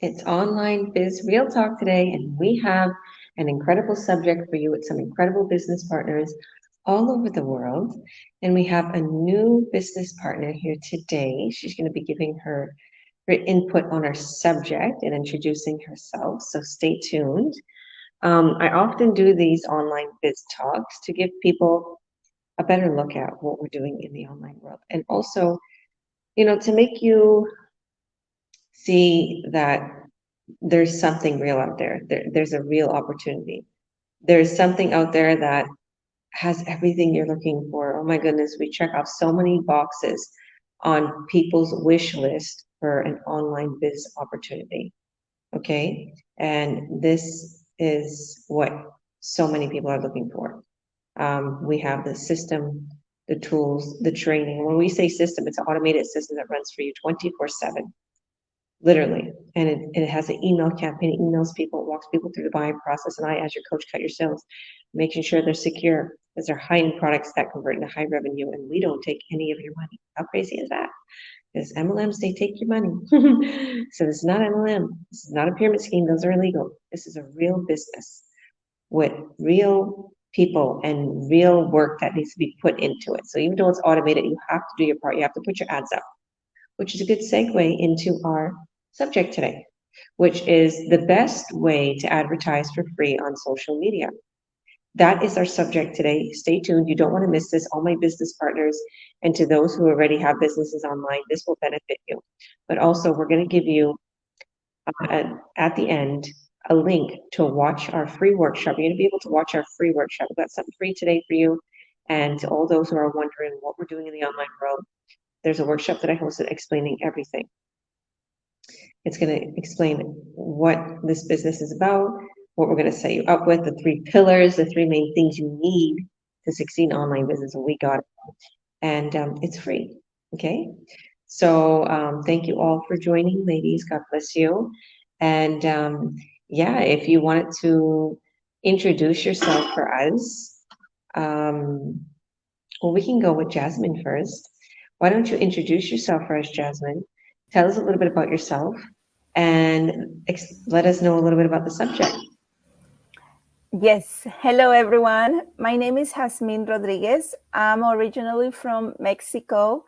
It's Online Biz Real Talk today, and we have an incredible subject for you with some incredible business partners all over the world. And we have a new business partner here today. She's going to be giving her input on our subject and introducing herself. So stay tuned. I often do these online biz talks to give people a better look at what we're doing in the online world. And also, to make you see that there's something real out there. There's a real opportunity. There's something out there that has everything you're looking for. Oh my goodness, we check off so many boxes on people's wish list for an online biz opportunity. Okay. And this is what so many people are looking for. We have the system, the tools, the training. When we say system, it's an automated system that runs for you 24/7. Literally. And it has an email campaign. It emails people, walks people through the buying process. And I, as your coach, cut your sales, making sure they're secure because they're high-end products that convert into high revenue. And we don't take any of your money. How crazy is that? Because MLMs, they take your money. So this is not MLM. This is not a pyramid scheme. Those are illegal. This is a real business with real people and real work that needs to be put into it. So even though it's automated, you have to do your part. You have to put your ads up, which is a good segue into our subject today, which is the best way to advertise for free on social media. That is our subject today. Stay tuned. You don't want to miss this. All my business partners and to those who already have businesses online, this will benefit you. But also, we're going to give you at the end a link to watch our free workshop. You're going to be able to watch our free workshop. We've got something free today for you. And to all those who are wondering what we're doing in the online world, there's a workshop that I hosted explaining everything. It's going to explain what this business is about, what we're going to set you up with, the 3 pillars, the 3 main things you need to succeed in online business, and we got it. And it's free, okay? So thank you all for joining, ladies. God bless you. And yeah, if you wanted to introduce yourself for us, well, we can go with Jasmine first. Why don't you introduce yourself for us, Jasmine? Tell us a little bit about yourself and let us know a little bit about the subject. Yes. Hello, everyone. My name is Jasmine Rodriguez. I'm originally from Mexico.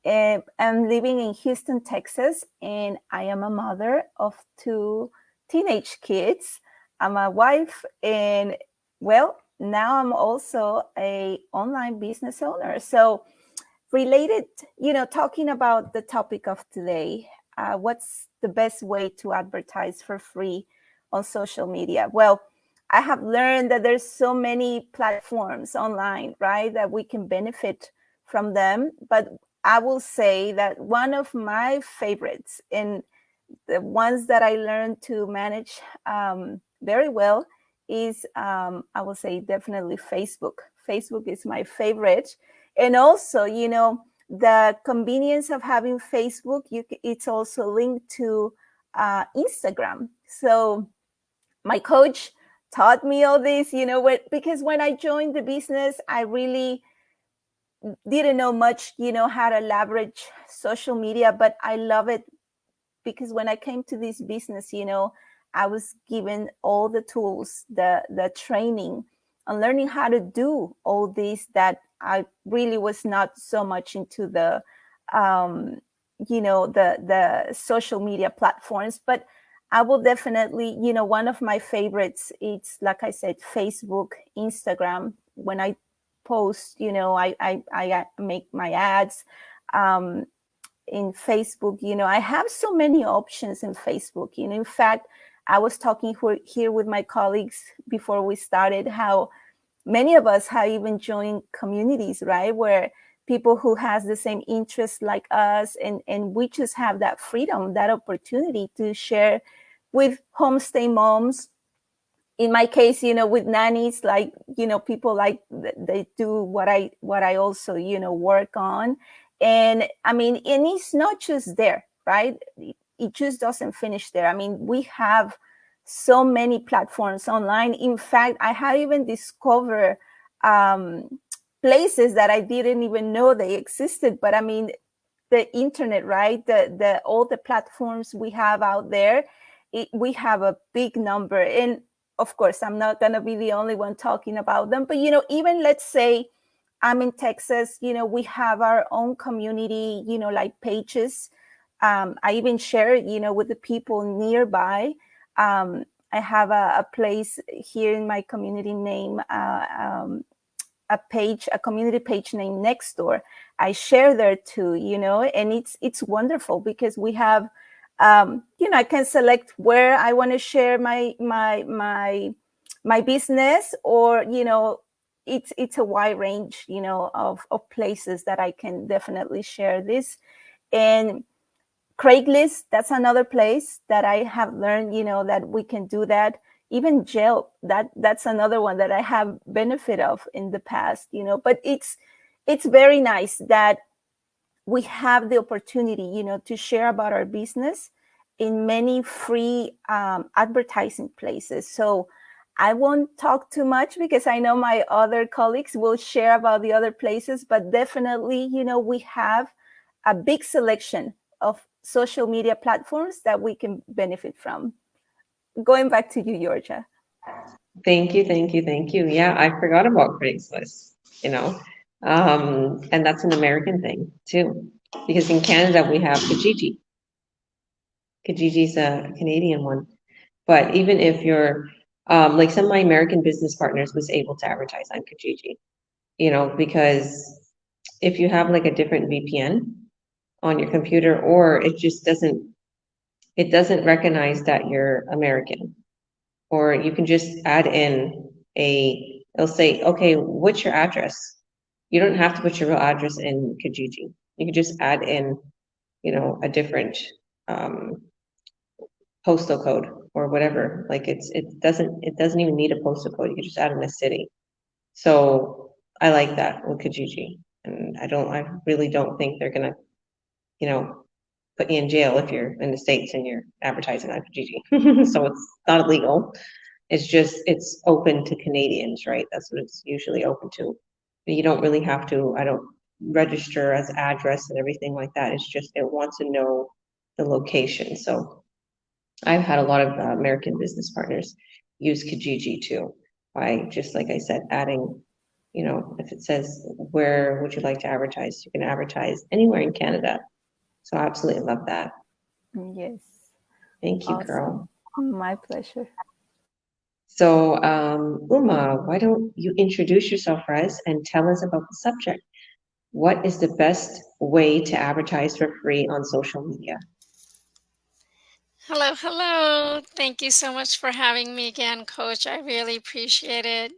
I'm living in Houston, Texas, and I am a mother of 2 teenage kids. I'm a wife, and well, now I'm also a online business owner. So related, talking about the topic of today, what's the best way to advertise for free on social media? Well, I have learned that there's so many platforms online, right, that we can benefit from them. But I will say that one of my favorites and the ones that I learned to manage very well is, I will say, definitely Facebook. Facebook is my favorite. And also, the convenience of having Facebook, it's also linked to Instagram. So my coach taught me all this, because when I joined the business, I really didn't know much, how to leverage social media, but I love it because when I came to this business, I was given all the tools, the training and learning how to do all this that I really was not so much into the, the social media platforms, but I will definitely, one of my favorites, it's like I said, Facebook, Instagram. When I post, I make my ads in Facebook. I have so many options in Facebook. In fact, I was talking here with my colleagues before we started how many of us have even joined communities, right, where people who has the same interests like us, and we just have that freedom, that opportunity to share with homestay moms. In my case, with nannies, like, people like they do what I also, work on. And I mean, and it's not just there, right? It just doesn't finish there. I mean, we have so many platforms online. In fact, I have even discovered places that I didn't even know they existed. But I mean, the internet, right? The all the platforms we have out there. we have a big number. And of course, I'm not going to be the only one talking about them. But, even let's say I'm in Texas, we have our own community, like pages. I even share it, with the people nearby. I have a place here in my community name, a community page named Nextdoor. I share there too, and it's wonderful because we have, I can select where I want to share my business, or it's a wide range, of places that I can definitely share this. And Craigslist, that's another place that I have learned, that we can do that. Even Yelp, that's another one that I have benefit of in the past, but it's very nice that we have the opportunity, to share about our business in many free advertising places. So I won't talk too much because I know my other colleagues will share about the other places, but definitely, we have a big selection of social media platforms that we can benefit from. Going back to you, Georgia. Thank you, thank you, thank you. Yeah, I forgot about Craigslist, you know. And that's an American thing too, because in Canada we have Kijiji. Kijiji's a Canadian one. But even if you're, like some of my American business partners was able to advertise on Kijiji, because if you have like a different VPN on your computer, or it doesn't recognize that you're American, or you can just add in it'll say, okay, what's your address? You don't have to put your real address in Kijiji. You can just add in, a different postal code or whatever. Like it doesn't even need a postal code. You can just add in a city. So I like that with Kijiji. And I really don't think they're gonna, you know, put you in jail if you're in the States and you're advertising on Kijiji. So it's not illegal. It's open to Canadians, right? That's what it's usually open to. But you don't really have to, I don't register as address and everything like that. It's just it wants to know the location. So I've had a lot of American business partners use Kijiji too, by just like I said, adding, if it says where would you like to advertise, you can advertise anywhere in Canada. So I absolutely love that. Yes. Thank you, Awesome. girl. My pleasure. So, Uma, why don't you introduce yourself for us and tell us about the subject? What is the best way to advertise for free on social media? Hello, hello. Thank you so much for having me again, Coach. I really appreciate it.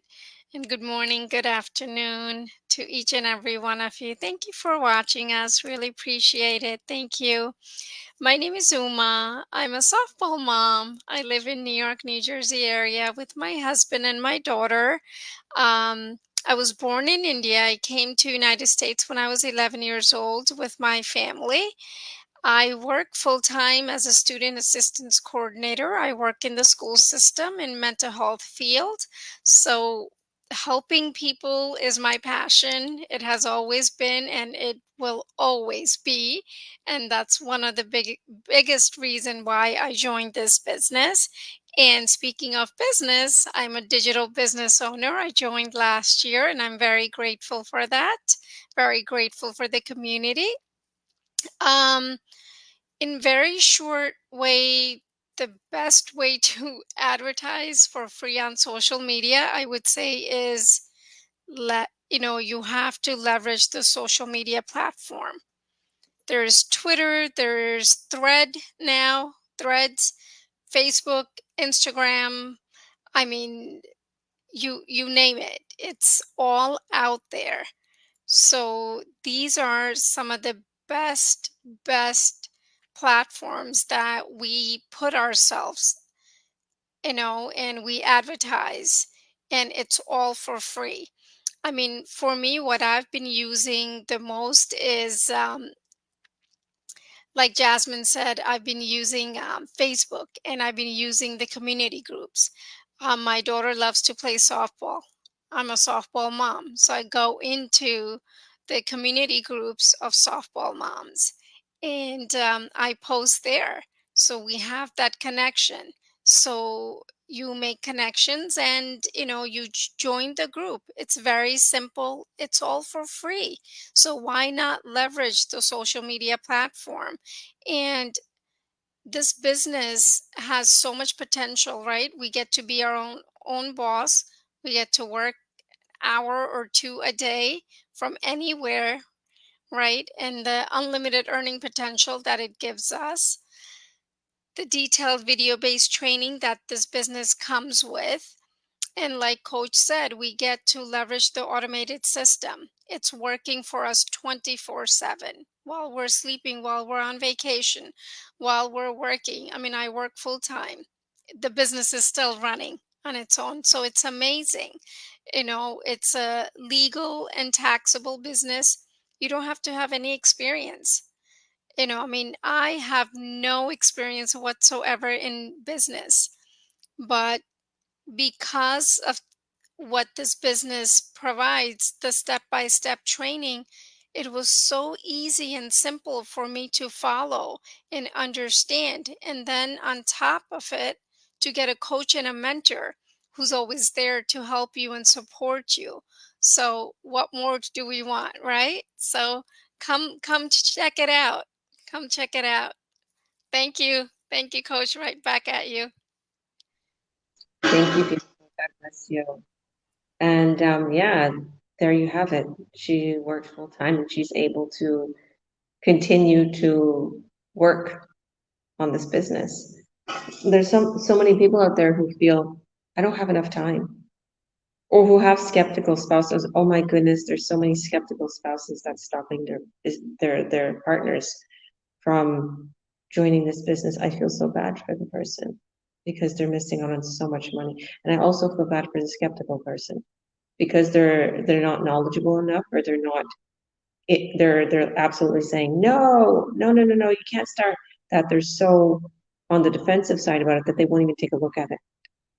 And good morning, good afternoon to each and every one of you. Thank you for watching us. Really appreciate it. Thank you. My name is Uma. I'm a softball mom. I live in New York, New Jersey area with my husband and my daughter. I was born in India. I came to United States when I was 11 years old with my family. I work full time as a student assistance coordinator. I work in the school system in mental health field. So helping people is my passion. It has always been and it will always be. And that's one of the biggest reason why I joined this business. And speaking of business, I'm a digital business owner. I joined last year and I'm very grateful for that. Very grateful for the community. Um, in very short way, the best way to advertise for free on social media, I would say, is you have to leverage the social media platform. There's Twitter, there's Threads, Facebook, Instagram. I mean, you name it. It's all out there. So these are some of the best platforms that we put ourselves, and we advertise, and it's all for free. I mean, for me, what I've been using the most is, like Jasmine said, I've been using Facebook, and I've been using the community groups. My daughter loves to play softball. I'm a softball mom, so I go into the community groups of softball moms, and I post there. So we have that connection. So you make connections and you join the group. It's very simple. It's all for free. So why not leverage the social media platform? And this business has so much potential, right? We get to be our own boss. We get to work hour or two a day from anywhere, right? And the unlimited earning potential that it gives us, the detailed video based training that this business comes with. And like Coach said, we get to leverage the automated system. It's working for us 24/7 while we're sleeping, while we're on vacation, while we're working. I mean, I work full time. The business is still running on its own. So it's amazing. It's a legal and taxable business. You don't have to have any experience. I mean, I have no experience whatsoever in business, but because of what this business provides, the step by step training, it was so easy and simple for me to follow and understand. And then on top of it, to get a coach and a mentor who's always there to help you and support you. So what more do we want, right? So come check it out. Come check it out. Thank you. Thank you, Coach. Right back at you. Thank you, beautiful. God bless you. And yeah, there you have it. She works full time and she's able to continue to work on this business. There's so many people out there who feel I don't have enough time, or who have skeptical spouses. Oh my goodness, there's so many skeptical spouses that's stopping their partners from joining this business. I feel so bad for the person because they're missing out on so much money, and I also feel bad for the skeptical person because they're not knowledgeable enough, or they're absolutely saying no, no, no, no, no, you can't start that. They're so on the defensive side about it that they won't even take a look at it,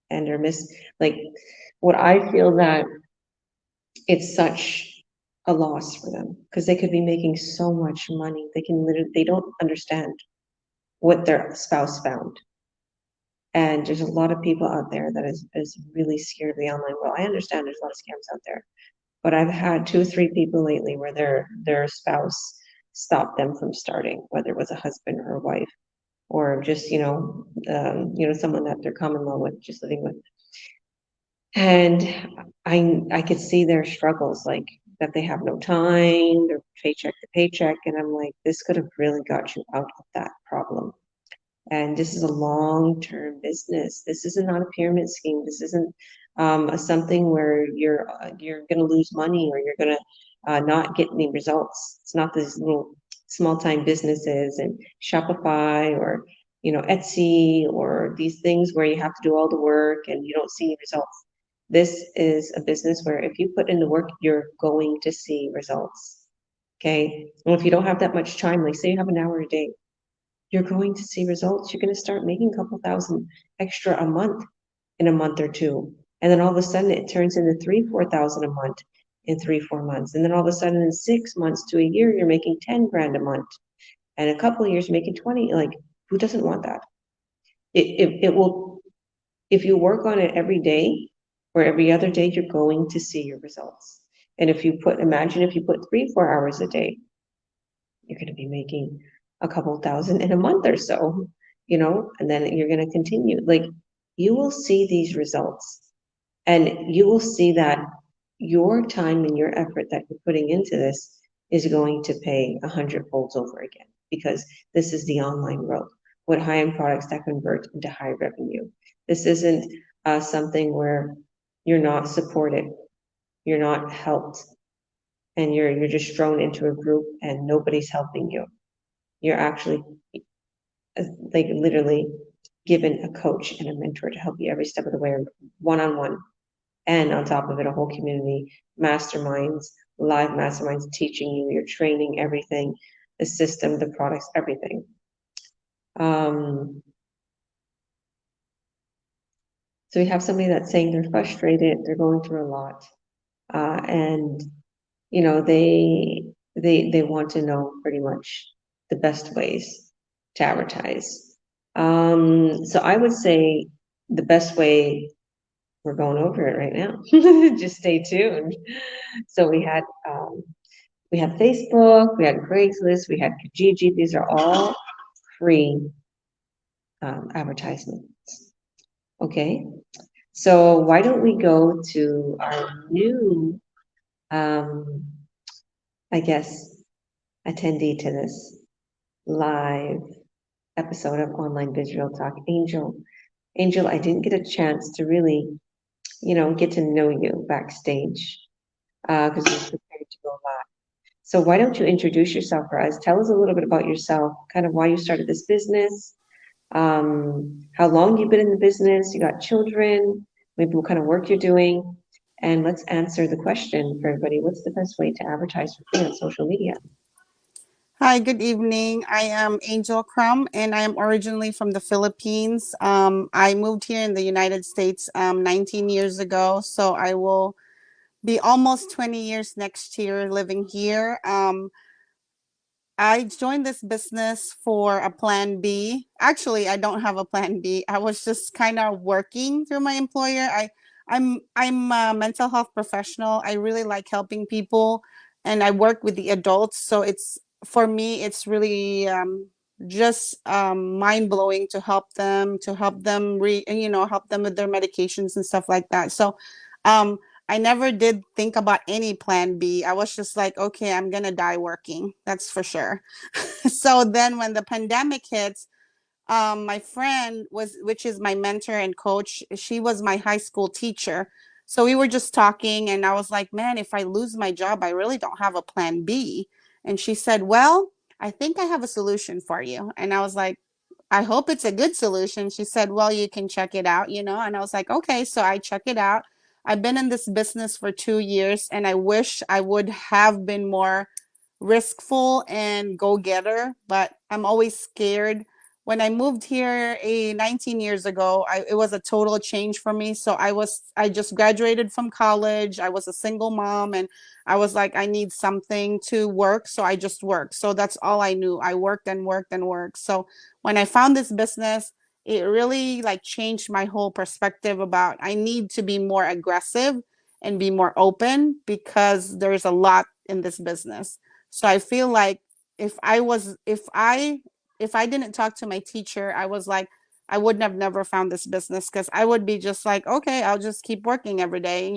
and they're like what I feel that it's such a loss for them because they could be making so much money. They don't understand what their spouse found. And there's a lot of people out there that is really scared of the online world. I understand there's a lot of scams out there, but I've had 2 or 3 people lately where their spouse stopped them from starting, whether it was a husband or a wife, or just someone that they're common law with, just living with. And I could see their struggles, like that they have no time, they're paycheck to paycheck, and I'm like, this could have really got you out of that problem. And this is a long-term business. This is not a pyramid scheme. This isn't something where you're going to lose money, or you're going to not get any results. It's not these little small-time businesses and Shopify, or Etsy, or these things where you have to do all the work and you don't see any results. This is a business where if you put in the work, you're going to see results. Okay. And if you don't have that much time, like say you have an hour a day, you're going to see results. You're going to start making a couple thousand extra a month in a month or two. And then all of a sudden it turns into 3,000-4,000 a month in 3-4 months. And then all of a sudden in 6 months to a year, you're making 10 grand a month. And a couple of years you're making 20. Like, who doesn't want that? It will, if you work on it every day or every other day, you're going to see your results. And imagine if you put 3-4 hours a day, you're going to be making a couple thousand in a month or so, and then you're going to continue. Like, you will see these results, and you will see that your time and your effort that you're putting into this is going to pay 100 folds over again, because this is the online world with high-end products that convert into high revenue. This isn't something where you're not supported, you're not helped, and you're just thrown into a group and nobody's helping you. You're actually like literally given a coach and a mentor to help you every step of the way, one-on-one. And on top of it, a whole community, masterminds, live masterminds teaching you, you're training everything, the system, the products, everything. So we have somebody that's saying they're frustrated, they're going through a lot, and they want to know pretty much the best ways to advertise. So I would say the best way, we're going over it right now. Just stay tuned. So we had Facebook, we had Craigslist, we had Kijiji. These are all free advertisements. Okay, so why don't we go to our new, um, I guess, attendee to this live episode of Online Biz Real Talk, Angel. Angel, I didn't get a chance to really, get to know you backstage because we were prepared to go live. So why don't you introduce yourself for us? Tell us a little bit about yourself, kind of why you started this business, how long you've been in the business, you got children, maybe what kind of work you're doing, and let's answer the question for everybody. What's the best way to advertise for free on social media? Hi, good evening. I am Angel Crumb, and I am originally from the Philippines. I moved here in the United States 19 years ago, so I will be almost 20 years next year living here. I joined this business for a plan B. Actually, I don't have a plan B. I was just kind of working through my employer. I'm a mental health professional. I really like helping people, and I work with the adults. So it's for me, it's really just mind blowing to help them help them with their medications and stuff like that. So um, I never did think about any plan B. I was just like, okay, I'm gonna die working. That's for sure. So then when the pandemic hits, my friend which is my mentor and coach, she was my high school teacher. So we were just talking, and I was like, man, if I lose my job, I really don't have a plan B. And she said, well, I think I have a solution for you. And I was like, I hope it's a good solution. She said, well, you can check it out, and I was like, okay. So I check it out. I've been in this business for 2 years, and I wish I would have been more riskful and go-getter, but I'm always scared. When I moved here 19 years ago, it was a total change for me. So I just graduated from college. I was a single mom, and I was like, I need something to work. So I just worked. So that's all I knew. I worked and worked and worked. So when I found this business, it really like changed my whole perspective about I need to be more aggressive and be more open because there's a lot in this business. So I feel like if I was if I didn't talk to my teacher, I was like I would have never found this business because I would be just like, okay, I'll just keep working every day,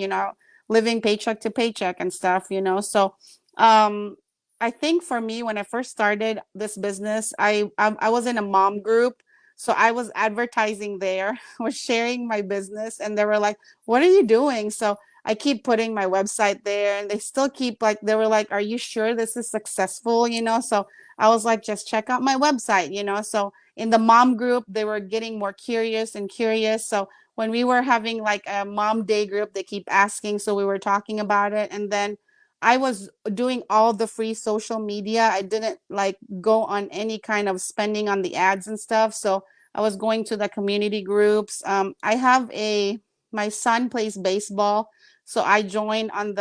living paycheck to paycheck and stuff. So um I think for me, when I first started this business, I was in a mom group. So I was advertising there, was sharing my business, and they were like, what are you doing? So I keep putting my website there, and they still keep like, they were like, are you sure this is successful? So I was like, just check out my website. So in the mom group, they were getting more curious and curious. So when we were having like a mom day group, they keep asking. So we were talking about it. And then I was doing all the free social media. I didn't like go on any kind of spending on the ads and stuff. So I was going to the community groups. My son plays baseball. So I joined on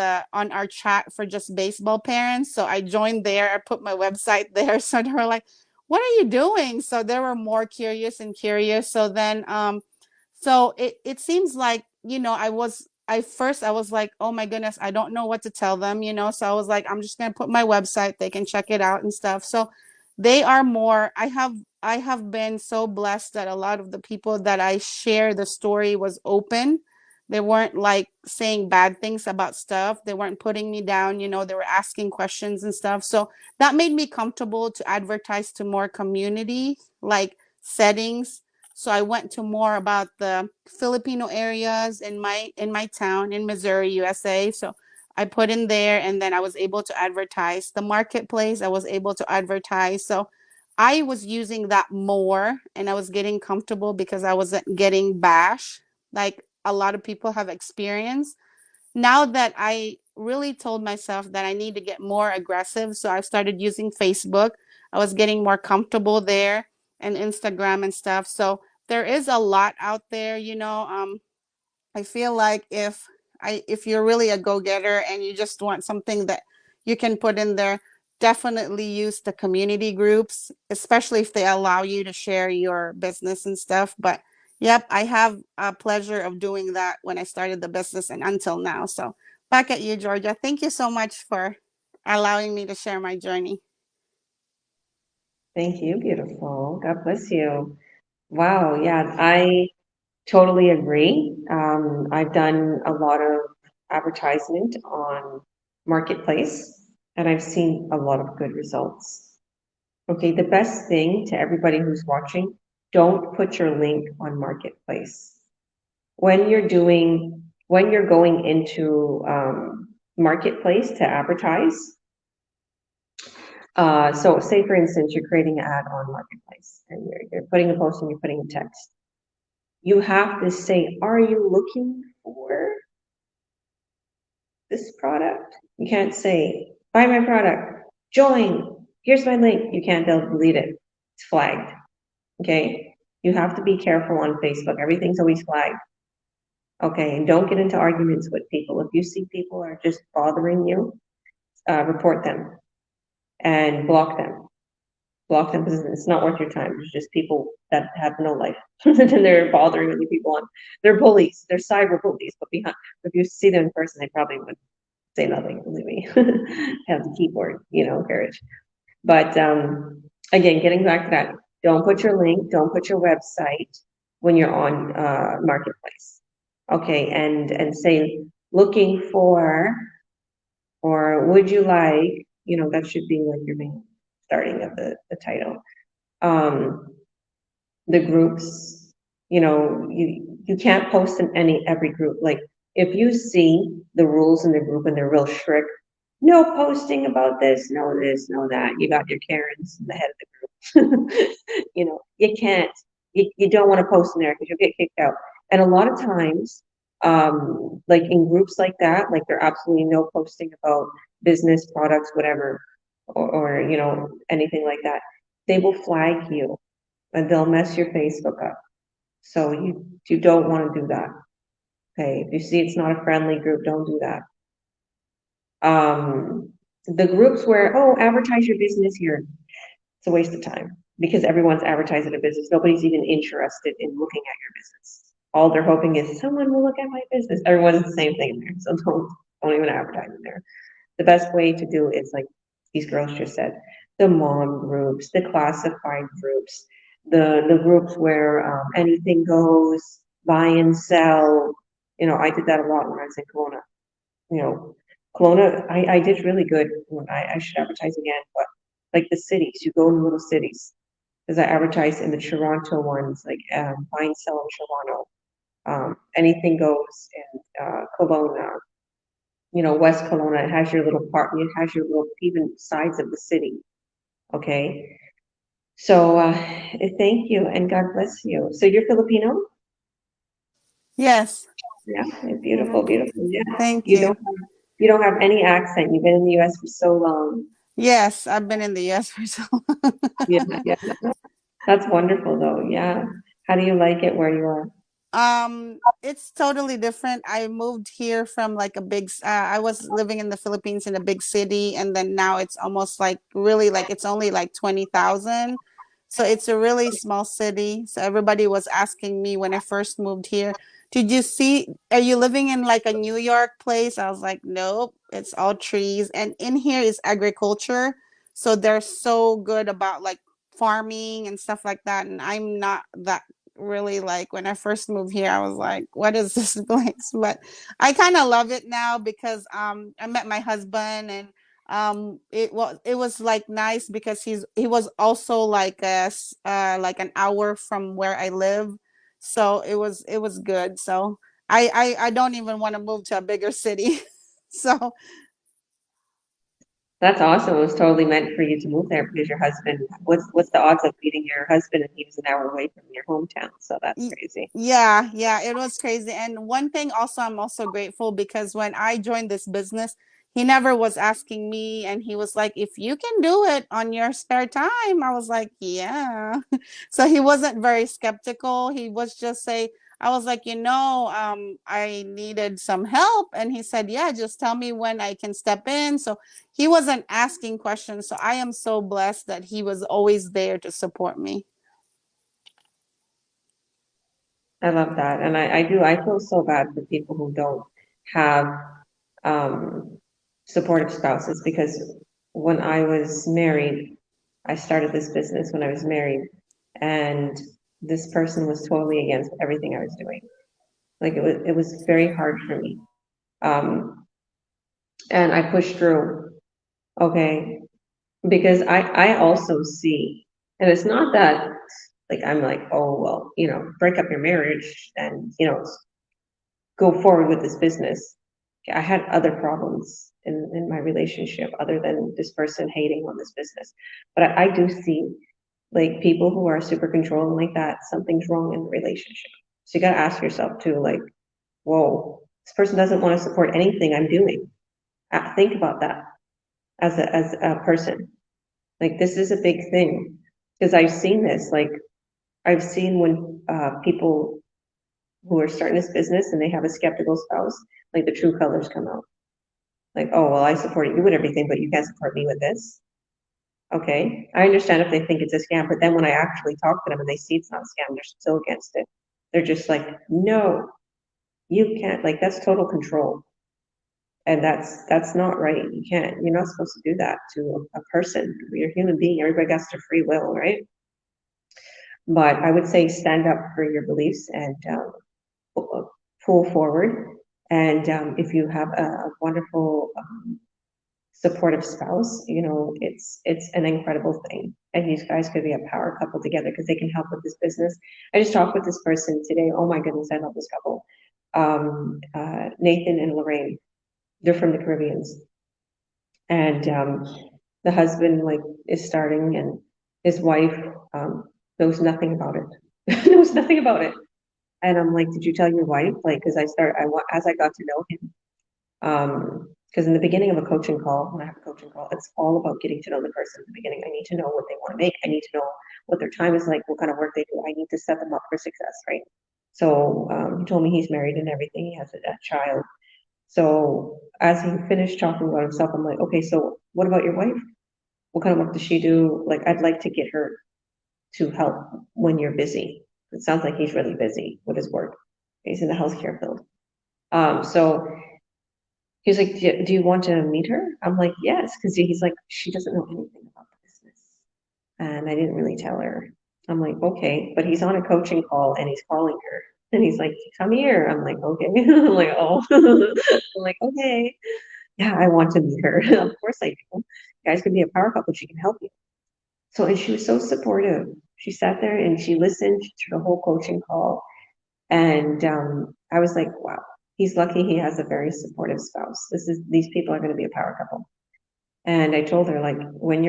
our chat for just baseball parents. So I joined there. I put my website there. So they were like, what are you doing? So they were more curious and curious. So then so it seems like, I was like, oh my goodness, I don't know what to tell them. So I was like, I'm just gonna put my website, they can check it out and stuff. So they are more, I have been so blessed that a lot of the people that I share the story was open. They weren't like saying bad things about stuff. They weren't putting me down. They were asking questions and stuff. So that made me comfortable to advertise to more community like settings. So I went to more about the Filipino areas in my town in Missouri, USA. So I put in there, and then I was able to advertise the marketplace. I was able to advertise. So I was using that more, and I was getting comfortable because I wasn't getting bash like a lot of people have experienced. Now that I really told myself that I need to get more aggressive, so I started using Facebook. I was getting more comfortable there, and Instagram and stuff. So there is a lot out there. I feel like if you're really a go-getter and you just want something that you can put in there, definitely use the community groups, especially if they allow you to share your business and stuff. But yep, I have a pleasure of doing that when I started the business and until now. So back at you, Georgia. Thank you so much for allowing me to share my journey. Thank you, beautiful. God bless you. Wow, yeah, I totally agree. I've done a lot of advertisement on Marketplace, and I've seen a lot of good results. Okay, the best thing to everybody who's watching, don't put your link on Marketplace. When you're going into Marketplace to advertise, so say for instance, you're creating an ad on Marketplace and you're putting a post and you're putting a text. You have to say, are you looking for this product? You can't say, buy my product, join, here's my link. You can't, they'll delete it. It's flagged. Okay. You have to be careful on Facebook. Everything's always flagged. Okay. And don't get into arguments with people. If you see people are just bothering you, report them and block them. Block them because it's not worth your time. There's just people that have no life. And they're bothering other people on. They're bullies. They're cyber bullies. But behind, if you see them in person, they probably would say nothing. Believe me. Have the keyboard, courage. But again, getting back to that, don't put your link. Don't put your website when you're on Marketplace. Okay, and say looking for, or would you like? That should be like your main starting of the title. The groups, you can't post in every group. Like if you see the rules in the group and they're real strict, no posting about this, no this, no that. You got your Karens in the head of the group. You can't, you don't want to post in there because you'll get kicked out. And a lot of times, like in groups like that, like there absolutely no posting about business products, whatever, or anything like that. They will flag you and they'll mess your Facebook up. So you don't want to do that. Okay, if you see it's not a friendly group, don't do that. The groups where, oh, advertise your business here, it's a waste of time because everyone's advertising a business. Nobody's even interested in looking at your business. All they're hoping is someone will look at my business. Everyone's the same thing in there, so don't even advertise in there. The best way to do is like these girls just said, the mom groups, the classified groups, the groups where anything goes, buy and sell. I did that a lot when I was in Kelowna. Kelowna, I did really good when I should advertise again, but like the cities, you go in little cities. Because I advertise in the Toronto ones, like buy and sell in Toronto. Anything goes in Kelowna, West Kelowna. It has your little part, it has your little even sides of the city. Okay. So thank you and God bless you. So you're Filipino? Yes. Yeah, beautiful, beautiful. Yeah. Thank You you. don't have any accent. You've been in the US for so long. Yes, I've been in the US for so long. Yeah, yeah. That's wonderful though. Yeah. How do you like it where you are? It's totally different. I moved here from like a I was living in the Philippines in a big city, and then now it's almost like really like it's only like 20,000. So it's a really small city. So everybody was asking me when I first moved here, did you see, are you living in like a New York place? I was like, nope, it's all trees. And in here is agriculture. So they're so good about like farming and stuff like that. And I'm not that really like when I first moved here, I was like, what is this place? But I kind of love it now because I met my husband and it was like nice because he was also like like an hour from where I live. So it was good. So I don't even want to move to a bigger city. So That's awesome. It was totally meant for you to move there because your husband, what's the odds of meeting your husband and he was an hour away from your hometown? So that's crazy. yeah, it was crazy. And one thing also, I'm also grateful because when I joined this business, he never was asking me, and he was like, if you can do it on your spare time. I was like, yeah. So he wasn't very skeptical. He was just say, I was like, I needed some help. And he said, yeah, just tell me when I can step in. So he wasn't asking questions. So I am so blessed that he was always there to support me. I love that. And I do, I feel so bad for people who don't have supportive spouses, because when I was married, I started this business when I was married, and this person was totally against everything I was doing. Like it was very hard for me. Um, and I pushed through, okay, because I also see, and it's not that like I'm like, oh well, break up your marriage and go forward with this business. I had other problems in my relationship other than this person hating on this business. But I do see like people who are super controlling like that, something's wrong in the relationship. So you got to ask yourself too, like, whoa, this person doesn't want to support anything I'm doing. Think about that as a person. Like, this is a big thing, because I've seen this. Like, I've seen when people who are starting this business and they have a skeptical spouse, like the true colors come out. Like, oh, well, I support you with everything, but you can't support me with this. Okay. I understand if they think it's a scam, but then when I actually talk to them and they see it's not a scam, they're still against it. They're just like, no, you can't. Like, that's total control. And that's not right. You're not supposed to do that to a person. You're a human being. Everybody has their free will, right? But I would say stand up for your beliefs and pull forward. And if you have a wonderful supportive spouse, it's an incredible thing. And these guys could be a power couple together because they can help with this business. I just talked with this person today. Oh my goodness, I love this couple. Nathan and Lorraine. They're from the Caribbeans. And the husband like is starting, and his wife knows nothing about it. Knows nothing about it. And I'm like, did you tell your wife? Like, because as I got to know him, because in the beginning of a coaching call, when I have a coaching call, it's all about getting to know the person in the beginning. I need to know what they want to make. I need to know what their time is like, what kind of work they do. I need to set them up for success, right? So he told me he's married and everything. He has a child. So as he finished talking about himself, I'm like, okay, so what about your wife? What kind of work does she do? Like, I'd like to get her to help when you're busy. It sounds like he's really busy with his work. He's in the healthcare field. So he's like, do you want to meet her? I'm like, yes, because he's like, she doesn't know anything about the business. And I didn't really tell her. I'm like, okay, but he's on a coaching call and he's calling her. And he's like, come here. I'm like, okay. I'm like, oh. I'm like, okay. Yeah, I want to meet her. Of course I do. You guys could be a power couple. She can help you. So, and she was so supportive. She sat there and she listened to the whole coaching call. And I was like, wow, he's lucky he has a very supportive spouse. These people are going to be a power couple. And I told her, like, when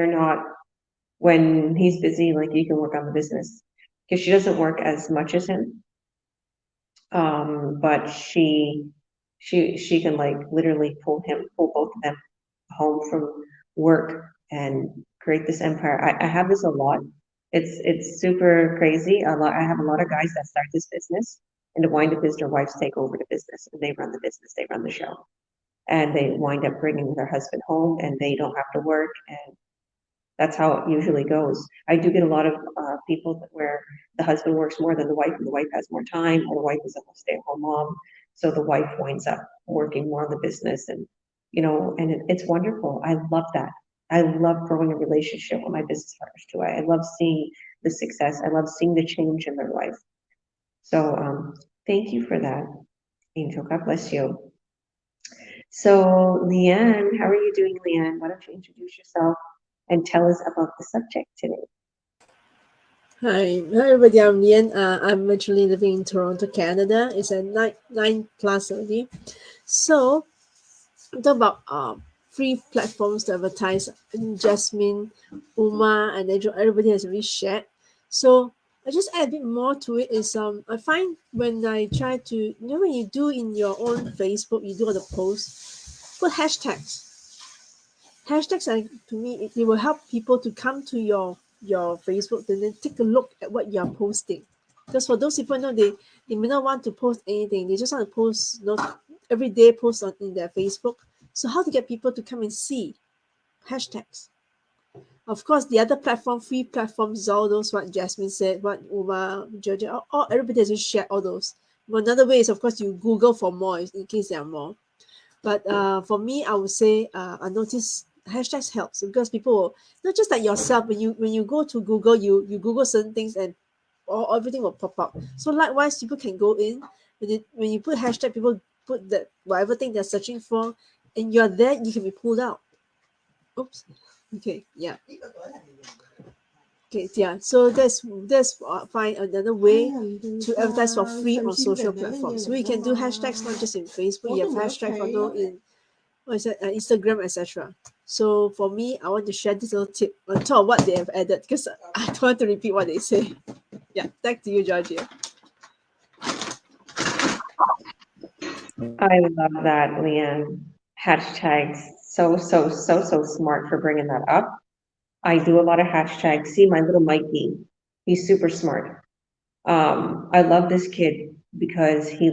he's busy, like, you can work on the business, because she doesn't work as much as him. But she can like literally pull both of them home from work and create this empire. I have this a lot. It's super crazy. I have a lot of guys that start this business, and to wind up is their wives take over the business and they run the business, they run the show, and they wind up bringing their husband home and they don't have to work, and that's how it usually goes. I do get a lot of people where the husband works more than the wife, and the wife has more time, or the wife is a stay-at-home mom, so the wife winds up working more on the business, and it's wonderful. I love that. I love growing a relationship with my business partners too. I love seeing the success. I love seeing the change in their life. So thank you for that, Angel. God bless you. So Leanne, how are you doing, Leanne? Why don't you introduce yourself and tell us about the subject today? Hi everybody. I'm Lian. I'm actually living in Toronto, Canada. It's at 9 plus already. So, talk about free platforms to advertise. Jasmine, Uma, and Angel, everybody has already shared. So I just add a bit more to it. Is I find when I try to when you do in your own Facebook, you do all the posts, put hashtags. Hashtags are, to me, it will help people to come to your Facebook and then take a look at what you're posting. Because for those people, they may not want to post anything. They just want to post, every day post in their Facebook. So how to get people to come and see hashtags? Of course, the other platform, free platforms, all those what Jasmine said, what Uma, Georgia, all everybody has just shared all those. But another way is, of course, you Google for more in case there are more. But for me, I would say I notice hashtags helps because people will, not just like yourself, when you go to Google, you Google certain things and everything will pop up. So likewise, people can go in when you put hashtag, people put that whatever thing they're searching for, and you're there, you can be pulled out. Oops. Okay. Yeah. Okay. Yeah. So that's find another way to advertise for free on social platforms. So you can do hashtags not just in Facebook. You have hashtag also in what is it, Instagram, etc. So for me, I want to share this little tip on top of what they have added because I don't want to repeat what they say. Yeah, back to you, Georgia. I love that, Leanne. Hashtags. So smart for bringing that up. I do a lot of hashtags. See my little Mikey. He's super smart. I love this kid because he,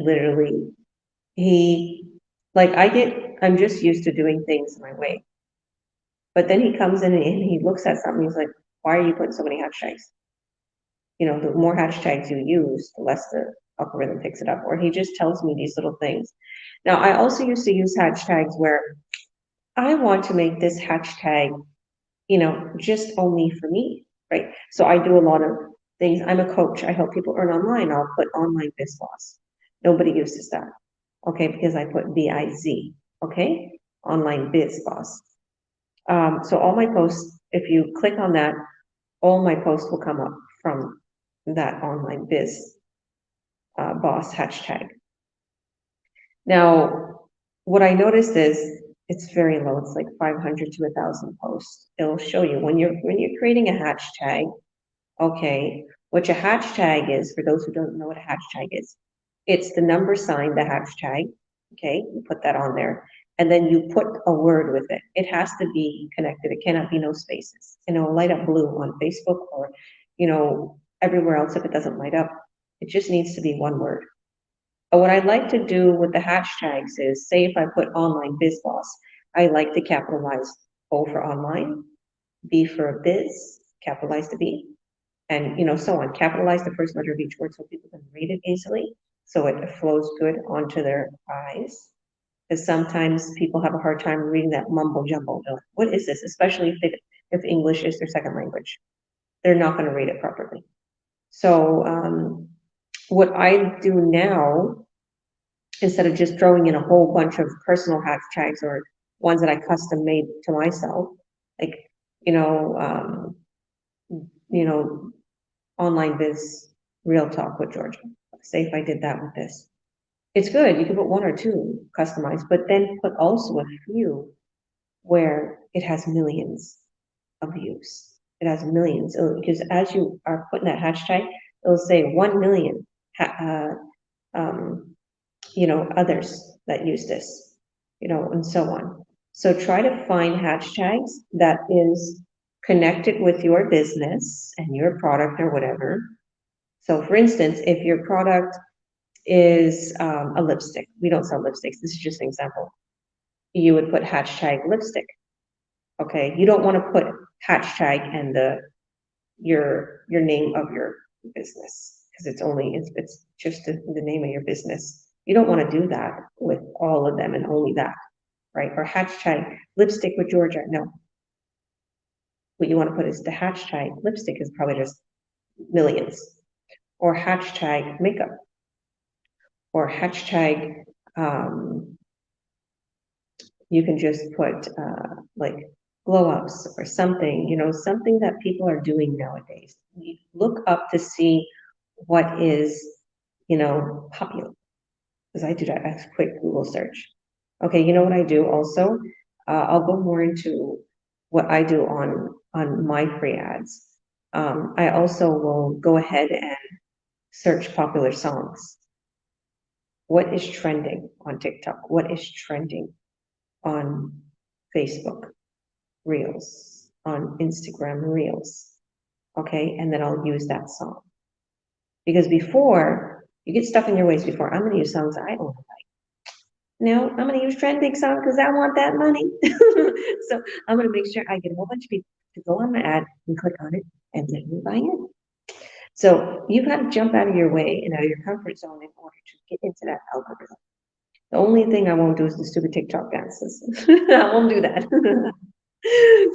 like I'm just used to doing things my way. But then he comes in and he looks at something. He's like, why are you putting so many hashtags? The more hashtags you use, the less the algorithm picks it up. Or he just tells me these little things. Now, I also used to use hashtags where I want to make this hashtag, just only for me, right? So I do a lot of things. I'm a coach. I help people earn online. I'll put online biz boss. Nobody uses that, okay? Because I put BIZ, okay? Online biz boss. So all my posts, if you click on that, all my posts will come up from that online biz boss hashtag. Now, what I noticed is it's very low. It's like 500 to 1,000 posts. It'll show you when you're creating a hashtag. Okay, what your hashtag is, for those who don't know what a hashtag is, it's the number sign, the hashtag. Okay, you put that on there, and then you put a word with it. It has to be connected. It cannot be no spaces, and it will light up blue on Facebook or, everywhere else if it doesn't light up. It just needs to be one word. But what I like to do with the hashtags is, say if I put online biz boss, I like to capitalize O for online, B for biz, capitalize the B, and so on. Capitalize the first letter of each word so people can read it easily, so it flows good onto their eyes. Because sometimes people have a hard time reading that mumbo jumbo. They're like, what is this? Especially if English is their second language, they're not going to read it properly. So what I do now, instead of just throwing in a whole bunch of personal hashtags or ones that I custom made to myself, like you know, online biz real talk with Georgia. Say if I did that with this. It's good. You can put one or two customized, but then put also a few where it has millions of views. It has millions. Because as you are putting that hashtag, it'll say 1 million, others that use this, and so on. So try to find hashtags that is connected with your business and your product or whatever. So for instance, if your product is a lipstick, we don't sell lipsticks, this is just an example, you would put hashtag lipstick. Okay, you don't want to put hashtag and your name of your business, because it's just the name of your business. You don't want to do that with all of them and only that, right? Or hashtag lipstick with Georgia. No, what you want to put is the hashtag lipstick is probably just millions, or hashtag makeup, or hashtag, you can just put like glow ups or something, something that people are doing nowadays. You look up to see what is, popular. Because I do that as a quick Google search. Okay, you know what I do also? I'll go more into what I do on my free ads. I also will go ahead and search popular songs. What is trending on TikTok? What is trending on Facebook Reels, on Instagram Reels? Okay, and then I'll use that song. Because before, you get stuff in your ways before, I'm going to use songs I don't like. No, I'm going to use trending songs because I want that money. So I'm going to make sure I get a whole bunch of people to go on my ad and click on it and let me buy in. So you've got to jump out of your way and out of your comfort zone in order to get into that algorithm. The only thing I won't do is the stupid TikTok dances. I won't do that.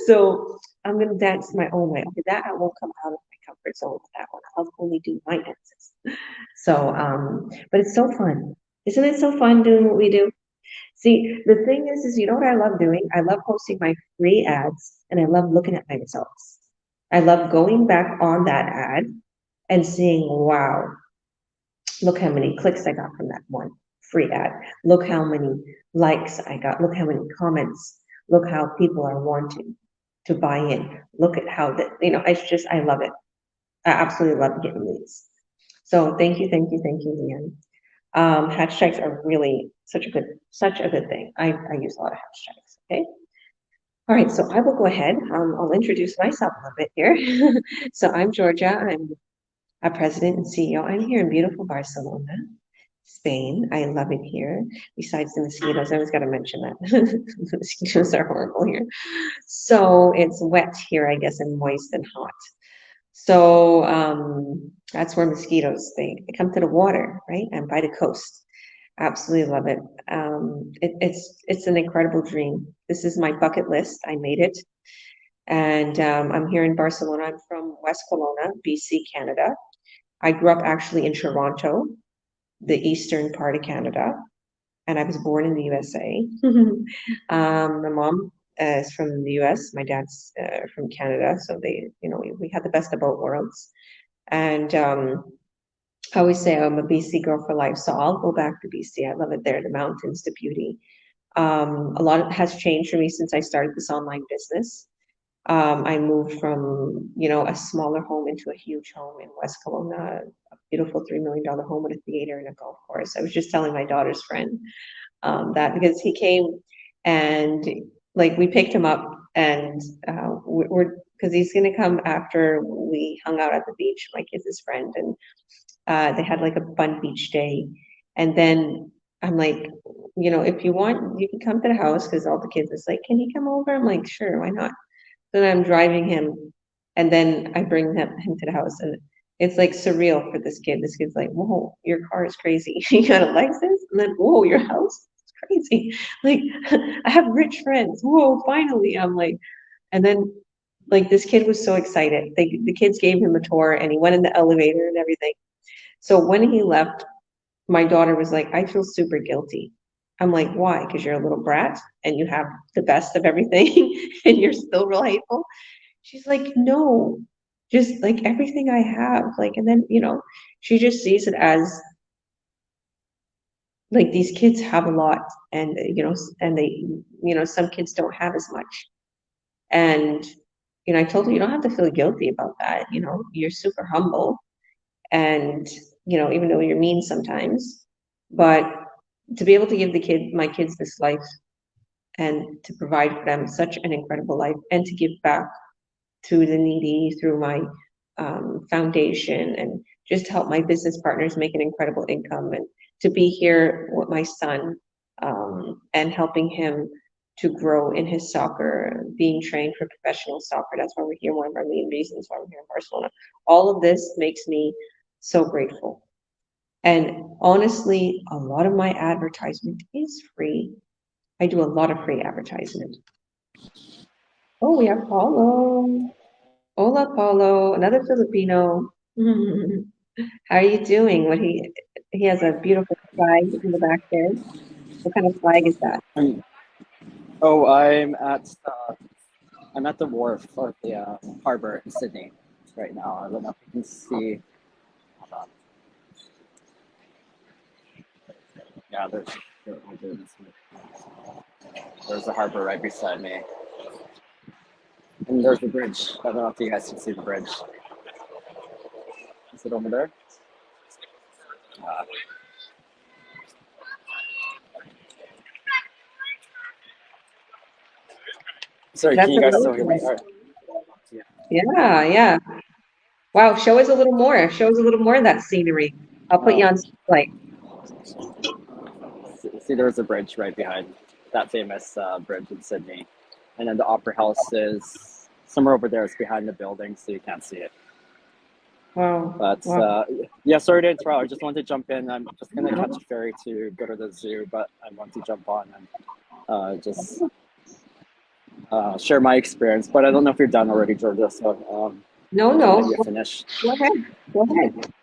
So I'm gonna dance my own way. Okay, that I won't come out of my comfort zone with that one. I'll only do my dances. So, but it's so fun. Isn't it so fun doing what we do? See, the thing is you know what I love doing? I love posting my free ads and I love looking at my results. I love going back on that ad and seeing, wow, look how many clicks I got from that one free ad. Look how many likes I got. Look how many comments. Look how people are wanting to buy in. Look at how that, it's just, I love it. I absolutely love getting leads. So thank you, Leanne. Hashtags are really such a good thing. I use a lot of hashtags. Okay. All right, so I will go ahead. I'll introduce myself a little bit here. So I'm Georgia. I'm a president and CEO. I'm here in beautiful Barcelona, Spain. I love it here. Besides the mosquitoes, I always got to mention that. The mosquitoes are horrible here. So it's wet here, I guess, and moist and hot. So that's where mosquitoes, they come to the water, right? And by the coast. Absolutely love it. It's an incredible dream. This is my bucket list. I made it. And I'm here in Barcelona. I'm from West Kelowna, BC, Canada. I grew up actually in Toronto, the eastern part of Canada, and I was born in the USA. My mom is from the US, my dad's from Canada, so we had the best of both worlds. And I always say I'm a BC girl for life, so I'll go back to BC. I love it there, the mountains, the beauty. A lot has changed for me since I started this online business. I moved from, a smaller home into a huge home in West Kelowna, a beautiful $3 million home with a theater and a golf course. I was just telling my daughter's friend that because he came and like we picked him up and we're because he's going to come after we hung out at the beach, my kid's friend, and they had like a fun beach day. And then I'm like, if you want, you can come to the house because all the kids is like, can you come over? I'm like, sure, why not? Then I'm driving him, and then I bring him to the house, and it's like surreal for this kid. This kid's like, "Whoa, your car is crazy. You got a Lexus?" And then, "Whoa, your house is crazy. Like, I have rich friends. Whoa, finally!" I'm like, and then like this kid was so excited. The kids gave him a tour, and he went in the elevator and everything. So when he left, my daughter was like, "I feel super guilty." I'm like, why? Because you're a little brat and you have the best of everything and you're still real hateful. She's like, no, just like everything I have. Like, and then, she just sees it as like these kids have a lot and, and they, some kids don't have as much. And, I told her, you don't have to feel guilty about that. You're super humble and, even though you're mean sometimes, but to be able to give my kids this life and to provide for them such an incredible life and to give back to the needy through my foundation and just help my business partners make an incredible income and to be here with my son and helping him to grow in his soccer, being trained for professional soccer. That's why we're here. One of our main reasons why we're here in Barcelona. All of this makes me so grateful. And honestly, a lot of my advertisement is free. I do a lot of free advertisement. Oh, we have Paulo. Hola, Paulo, another Filipino. How are you doing? He has a beautiful flag in the back there. What kind of flag is that? Oh, I'm at the wharf of the harbor in Sydney right now. I don't know if you can see. Hold on. Yeah, there's the harbor right beside me, and there's the bridge. I don't know if you guys can see the bridge. Is it over there? Uh, Sorry, can That's you guys still hear me? amazing. Yeah. Yeah, yeah. Wow, show us a little more. Show us a little more of that scenery. I'll put you on spotlight. See, there's a bridge right behind that famous bridge in Sydney, and then the Opera House is somewhere over there. It's behind the building, so you can't see it. Wow. But Wow. yeah, sorry to interrupt. I just wanted to jump in. I'm just gonna catch a ferry to go to the zoo, but I want to jump on and just share my experience. But I don't know if you're done already, Georgia. So No, I can no. let you finish. Go ahead. Go ahead.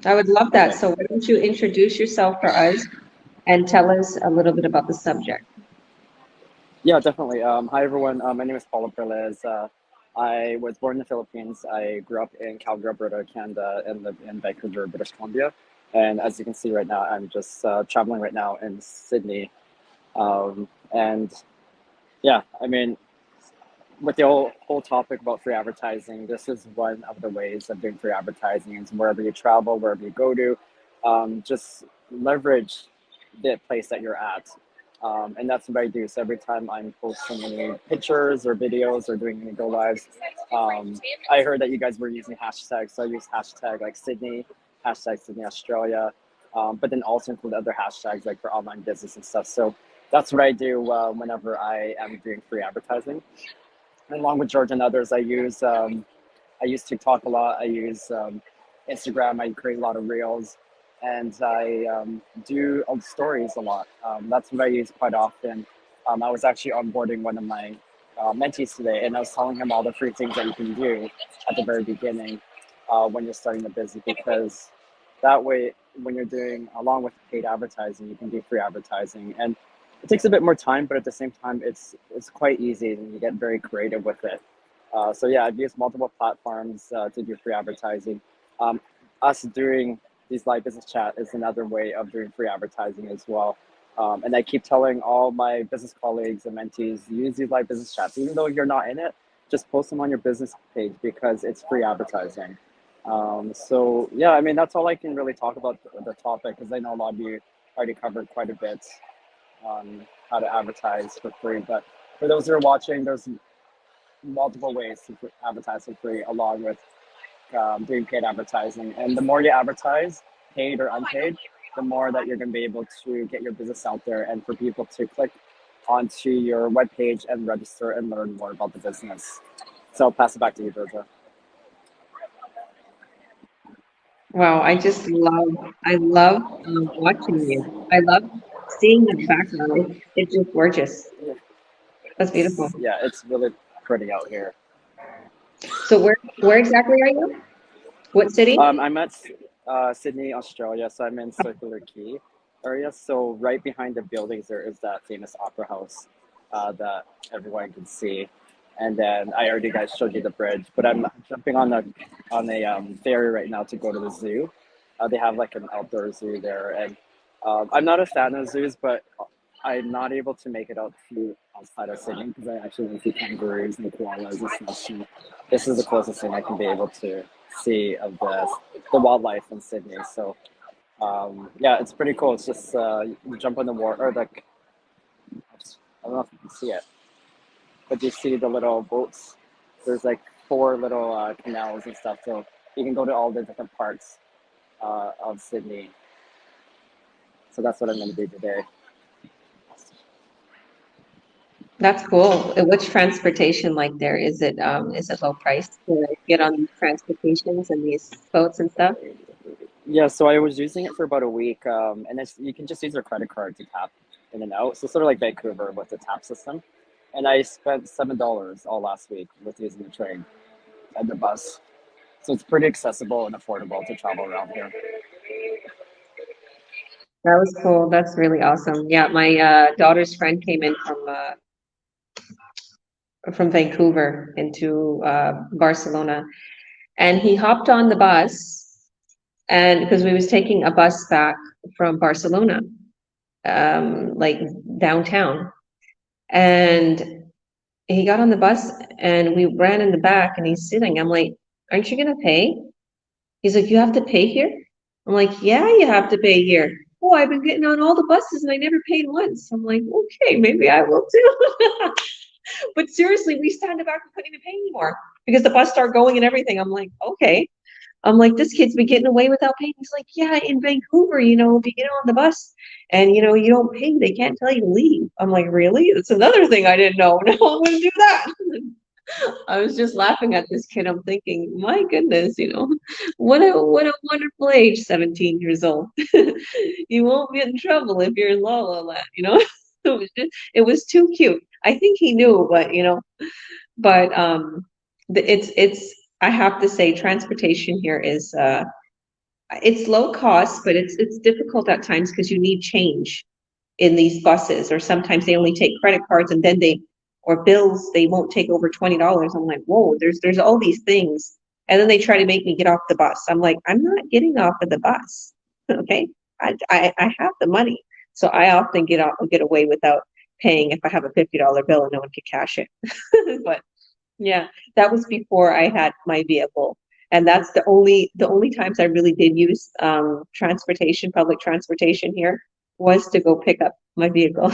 I would love that. Okay. So why don't you introduce yourself for us and tell us a little bit about the subject? Yeah, definitely. Hi, everyone. My name is Paulo Perlez. I was born in the Philippines. I grew up in Calgary, Alberta, Canada, and lived in Vancouver, British Columbia. And as you can see right now, I'm just traveling right now in Sydney. And yeah, I mean, with the whole topic about free advertising, this is one of the ways of doing free advertising. Is wherever you travel, wherever you go to, just leverage the place that you're at. And that's what I do. So every time I'm posting any pictures or videos or doing any go lives, I heard that you guys were using hashtags. So I use hashtag like Sydney, hashtag Sydney, Australia, but then also include other hashtags like for online business and stuff. So that's what I do whenever I am doing free advertising. And along with George and others, I use TikTok a lot. I use Instagram. I create a lot of reels, and I do stories a lot. That's what I use quite often. I was actually onboarding one of my mentees today, and I was telling him all the free things that you can do at the very beginning when you're starting the business, because that way, when you're doing along with paid advertising, you can do free advertising, and it takes a bit more time, but at the same time, it's quite easy, and you get very creative with it. So yeah, I've used multiple platforms to do free advertising. Us doing these live business chat is another way of doing free advertising as well. And I keep telling all my business colleagues and mentees, use these live business chats, even though you're not in it, just post them on your business page because it's free advertising. So yeah, I mean that's all I can really talk about the topic, because I know a lot of you already covered quite a bit on how to advertise for free. But for those who are watching, there's multiple ways to advertise for free, along with doing paid advertising. And the more you advertise, paid or unpaid, the more that you're going to be able to get your business out there and for people to click onto your webpage and register and learn more about the business. So I'll pass it back to you, Georgia. Wow, I love watching you. I love seeing the background. It's just gorgeous. That's beautiful. Yeah, it's really pretty out here. So where exactly are you? What city? I'm at Sydney, Australia, so I'm in Circular Quay area. So right behind the buildings, there is that famous opera house that everyone can see. And then I already guys showed you the bridge, but I'm jumping on a ferry right now to go to the zoo. They have like an outdoor zoo there, and I'm not a fan of zoos, but I'm not able to make it out to outside of Sydney because I actually want to see kangaroos and koalas and stuff. So this is the closest thing I can be able to see of the wildlife in Sydney. So yeah, it's pretty cool. It's just you jump on the water, or like I don't know if you can see it, but you see the little boats. There's like four little canals and stuff, so you can go to all the different parts of Sydney. So that's what I'm going to do today. That's cool. What's transportation like there? Is it low price to get on these transportations and these boats and stuff? Yeah, so I was using it for about a week, and you can just use your credit card to tap in and out. So sort of like Vancouver with the tap system. And I spent $7 all last week with using the train and the bus. So it's pretty accessible and affordable to travel around here. That was cool. That's really awesome. Yeah, my daughter's friend came in from Vancouver into Barcelona, and he hopped on the bus, and because we was taking a bus back from Barcelona, like downtown, and he got on the bus and we ran in the back and he's sitting. I'm like, aren't you gonna pay? He's like, you have to pay here? I'm like, yeah, you have to pay here. Oh, I've been getting on all the buses and I never paid once. I'm like, okay, maybe I will too. But seriously, we stand back and couldn't even pay anymore because the bus started going and everything. I'm like, okay. I'm like, this kid's been getting away without paying. He's like, yeah, in Vancouver, you know, if you get on the bus and, you know, you don't pay, they can't tell you to leave. I'm like, really? That's another thing I didn't know. No, I'm going to do that. I was just laughing at this kid. I'm thinking, my goodness, you know, what a wonderful age, 17 years old. You won't get in trouble if you're in La La Land, you know. It was too cute. I think he knew, but you know, but it's I have to say transportation here is it's low cost, but it's difficult at times because you need change in these buses, or sometimes they only take credit cards and then they or bills, they won't take over $20. I'm like, whoa, there's all these things. And then they try to make me get off the bus. I'm like, I'm not getting off of the bus. Okay. I have the money. So I often get away without paying if I have a $50 bill and no one can cash it. But yeah, that was before I had my vehicle. And that's the only times I really did use transportation, public transportation here was to go pick up my vehicle.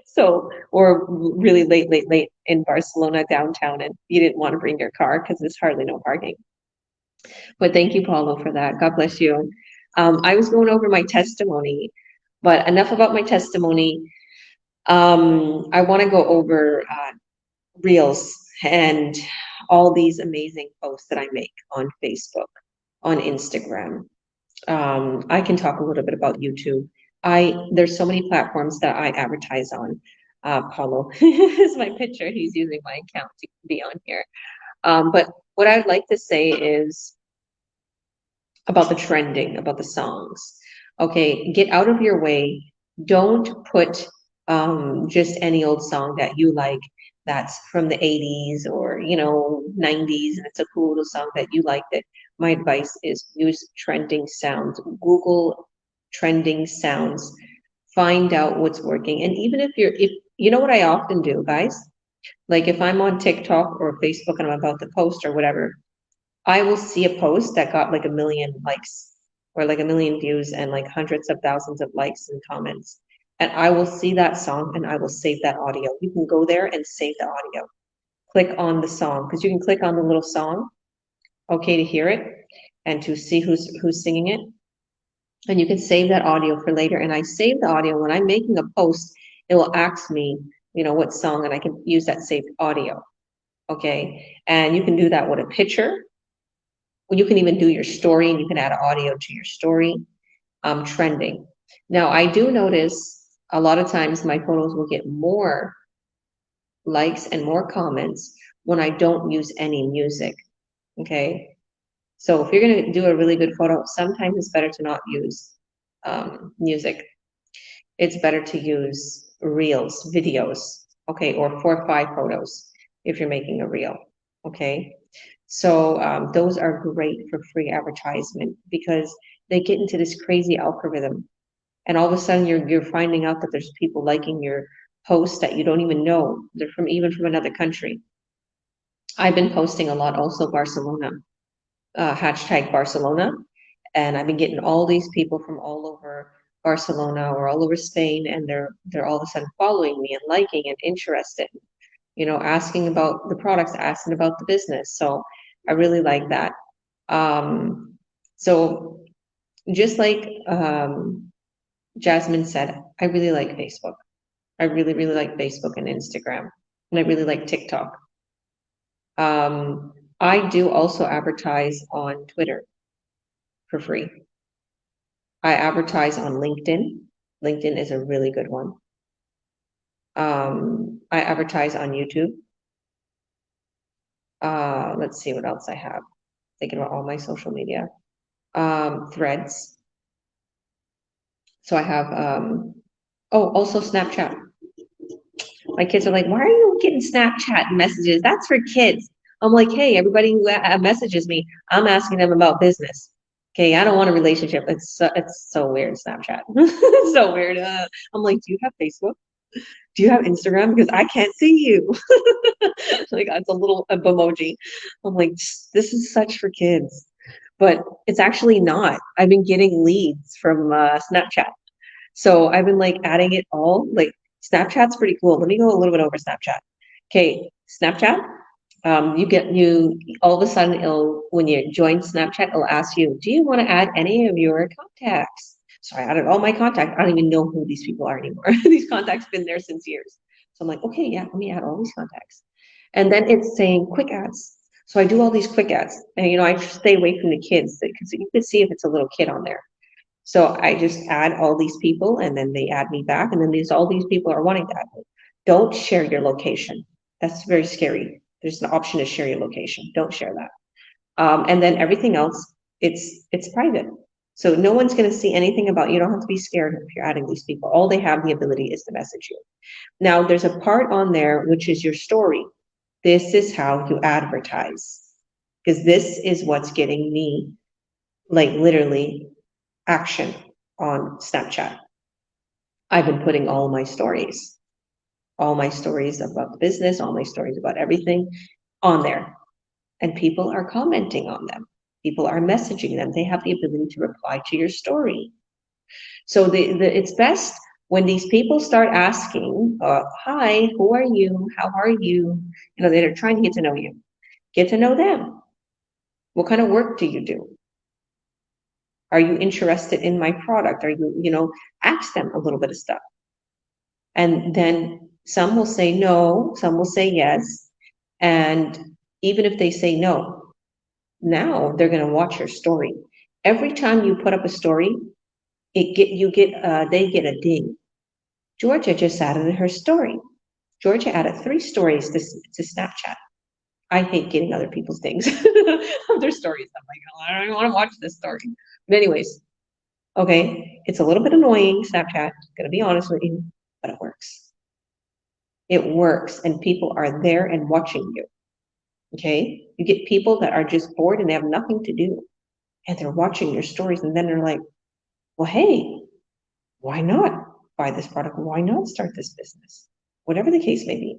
So, or really late in Barcelona downtown, and you didn't want to bring your car because there's hardly no parking. But thank you, Paulo, for that. God bless you. I was going over my testimony, but enough about my testimony. I want to go over Reels and all these amazing posts that I make on Facebook, on Instagram. I can talk a little bit about YouTube. There's so many platforms that I advertise on. Paulo is my picture. He's using my account to be on here. But what I'd like to say is about the trending, about the songs. Okay, get out of your way. Don't put just any old song that you like that's from the 80s or, you know, 90s, and it's a cool little song that you liked it. My advice is use trending sounds. Google trending sounds. Find out what's working. And even if you know what I often do, guys? Like if I'm on TikTok or Facebook and I'm about to post or whatever, I will see a post that got like 1 million likes or like 1 million views and like hundreds of thousands of likes and comments. And I will see that song and I will save that audio. You can go there and save the audio. Click on the song because you can click on the little song, okay, to hear it and to see who's singing it. And you can save that audio for later. And I save the audio when I'm making a post, it will ask me, you know, what song, and I can use that saved audio. Okay. And you can do that with a picture. You can even do your story and you can add audio to your story. Trending. Now, I do notice a lot of times my photos will get more likes and more comments when I don't use any music. Okay. So if you're going to do a really good photo, sometimes it's better to not use music. It's better to use reels, videos, okay, or 4 or 5 photos if you're making a reel, okay? So those are great for free advertisement because they get into this crazy algorithm, and all of a sudden you're finding out that there's people liking your posts that you don't even know. They're even from another country. I've been posting a lot also Barcelona, hashtag Barcelona, and I've been getting all these people from all over Barcelona or all over Spain, and they're all of a sudden following me and liking and interested, you know, asking about the products, asking about the business. So I really like that. So just like Jasmine said, I really like Facebook. I really, really like Facebook and Instagram, and I really like TikTok. I do also advertise on Twitter for free. I advertise on LinkedIn. LinkedIn is a really good one. I advertise on YouTube. Let's see what else I have. Thinking about all my social media. Threads. So I have, also Snapchat. My kids are like, why are you getting Snapchat messages? That's for kids. I'm like, hey, everybody who messages me, I'm asking them about business. Okay, I don't want a relationship. It's so weird, Snapchat. It's so weird. I'm like, do you have Facebook? Do you have Instagram? Because I can't see you. Like, it's a little emoji. I'm like, this is such for kids. But it's actually not. I've been getting leads from Snapchat. So I've been like adding it all. Like Snapchat's pretty cool. Let me go a little bit over Snapchat. Okay, Snapchat, you all of a sudden when you join Snapchat, it'll ask you, do you want to add any of your contacts? So I added all my contacts. I don't even know who these people are anymore. These contacts been there since years. So I'm like, okay, yeah, let me add all these contacts. And then it's saying quick ads. So I do all these quick ads, and I stay away from the kids because you can see if it's a little kid on there. So I just add all these people, and then they add me back, and then all these people are wanting to add me. Don't share your location. That's very scary. There's an option to share your location. Don't share that. And then everything else, it's private. So no one's going to see anything about you. You don't have to be scared if you're adding these people. All they have the ability is to message you. Now there's a part on there which is your story. This is how you advertise, because this is what's getting me, like, literally action on Snapchat. I've been putting all my stories about the business, all my stories about everything on there. And people are commenting on them. People are messaging them. They have the ability to reply to your story. So it's best when these people start asking, hi, who are you? How are you? They're trying to get to know you. Get to know them. What kind of work do you do? Are you interested in my product? Are you, ask them a little bit of stuff. And then some will say no, some will say yes. And even if they say no, now they're going to watch your story. Every time you put up a story, they get a ding. Georgia just added her story. Georgia added 3 stories to Snapchat. I hate getting other people's things of their stories. I'm like, oh, I don't even want to watch this story. But anyways, okay, it's a little bit annoying, Snapchat, gonna be honest with you, but it works. It works, and people are there and watching you. Okay, you get people that are just bored and they have nothing to do, and they're watching your stories, and then they're like, well, hey, why not buy this product? Why not start this business? Whatever the case may be.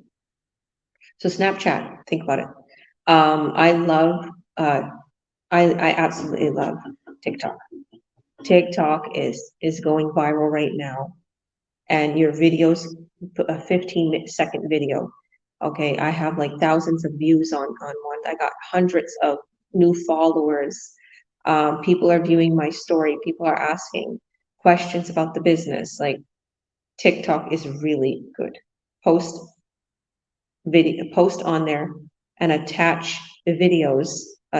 So Snapchat, think about it. I absolutely love TikTok. TikTok is going viral right now, and your videos, a 15-second video. Okay, I have like thousands of views on one. I got hundreds of new followers. People are viewing my story. People are asking questions about the business. Like, TikTok is really good. Post on there and attach the videos,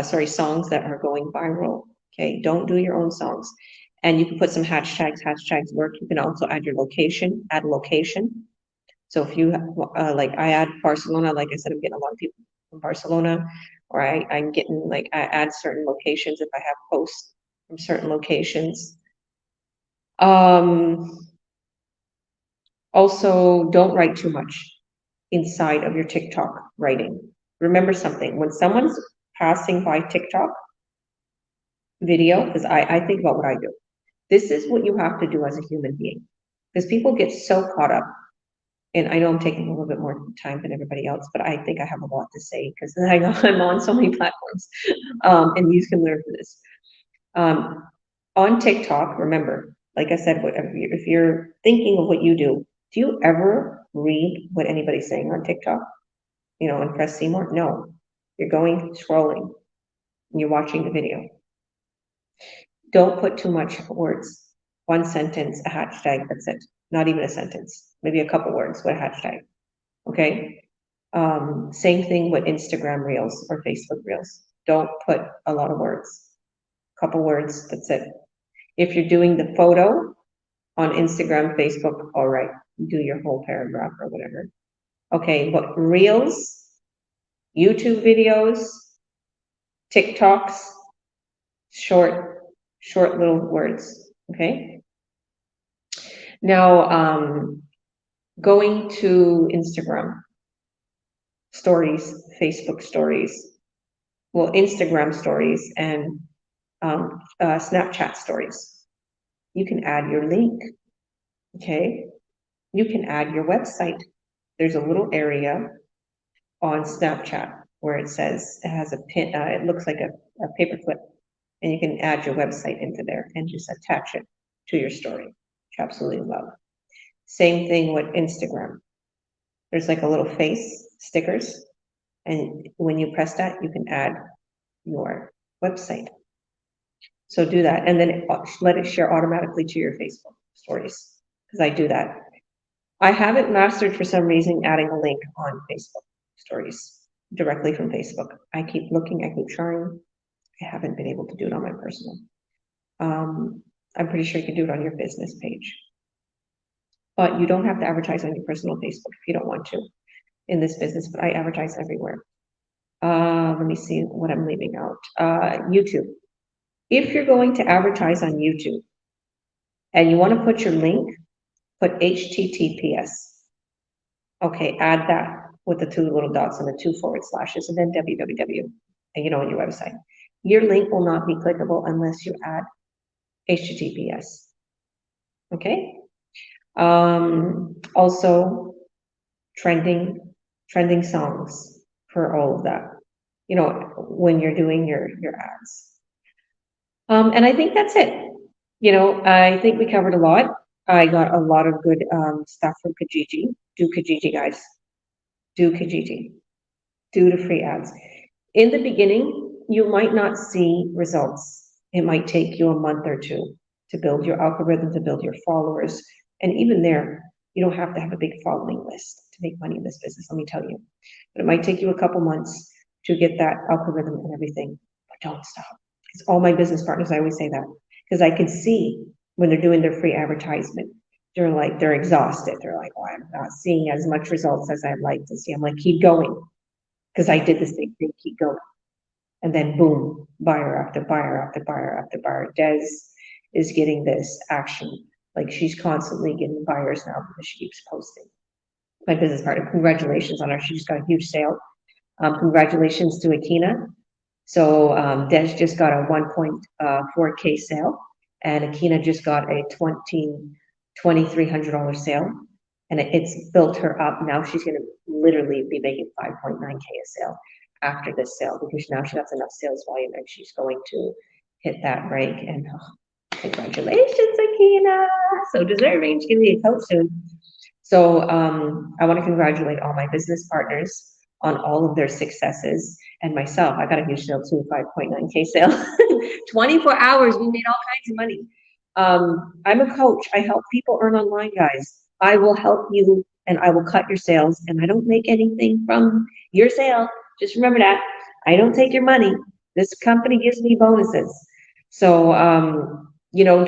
songs that are going viral. Okay, don't do your own songs. And you can put some hashtags work. You can also add your location, add a location. So if you, like, I add Barcelona, like I said, I'm getting a lot of people from Barcelona, or I'm getting, like, I add certain locations if I have posts from certain locations. Also, don't write too much inside of your TikTok writing. Remember something, when someone's passing by TikTok video, because I think about what I do. This is what you have to do as a human being, because people get so caught up. And I know I'm taking a little bit more time than everybody else, but I think I have a lot to say because I know I'm on so many platforms, and you can learn from this. On TikTok, remember, like I said, if you're thinking of what you do you ever read what anybody's saying on TikTok? And press see more? No. You're going scrolling and you're watching the video. Don't put too much words. 1 sentence, a hashtag, that's it. Not even a sentence. Maybe a couple words with a hashtag. Okay? Same thing with Instagram Reels or Facebook Reels. Don't put a lot of words. Couple words, that's it. If you're doing the photo on Instagram, Facebook, all right, do your whole paragraph or whatever. Okay, but Reels, YouTube videos, TikToks, short little words, okay? Now, going to Instagram stories, Facebook stories, well, Instagram stories and Snapchat stories. You can add your link, okay? You can add your website. There's a little area on Snapchat where it says, it has a pin, it looks like a paperclip, and you can add your website into there and just attach it to your story, which I absolutely love. Same thing with Instagram. There's like a little face stickers. And when you press that, you can add your website. So do that, and then let it share automatically to your Facebook stories, because I do that. I haven't mastered, for some reason, adding a link on Facebook stories directly from Facebook. I keep looking, I keep trying. I haven't been able to do it on my personal. I'm pretty sure you can do it on your business page. But you don't have to advertise on your personal Facebook if you don't want to in this business, but I advertise everywhere. Let me see what I'm leaving out. YouTube. If you're going to advertise on YouTube and you want to put your link, put HTTPS. Okay, add that with the 2 little dots and the 2 forward slashes, and then www, and on your website. Your link will not be clickable unless you add HTTPS. Okay. Also, trending songs for all of that. When you're doing your ads. And I think that's it. I think we covered a lot. I got a lot of good stuff from Kijiji. Do Kijiji, guys. Do Kijiji. Do the free ads. In the beginning, you might not see results. It might take you a month or 2 to build your algorithm, to build your followers. And even there, you don't have to have a big following list to make money in this business, let me tell you. But it might take you a couple months to get that algorithm and everything. But don't stop. Because all my business partners, I always say that. Because I can see when they're doing their free advertisement, they're exhausted. They're like, oh, I'm not seeing as much results as I'd like to see. I'm like, keep going. Because I did the same thing, keep going. And then boom, buyer after buyer after buyer after buyer. Des is getting this action. Like, she's constantly getting buyers now because she keeps posting. My business partner, congratulations on her. She just got a huge sale. Congratulations to Akina. So Des just got a 1.4K sale, and Akina just got a $2,300 sale, and it's built her up. Now she's going to literally be making 5.9K a sale after this sale, because now she has enough sales volume and she's going to hit that break. And congratulations, Akina. So deserving. She's going to be a coach soon. So I want to congratulate all my business partners on all of their successes, and myself. I got a huge sale too, 5.9K sale. 24 hours, we made all kinds of money. I'm a coach. I help people earn online, guys. I will help you, and I will cut your sales, and I don't make anything from your sale. Just remember that. I don't take your money. This company gives me bonuses. So, I know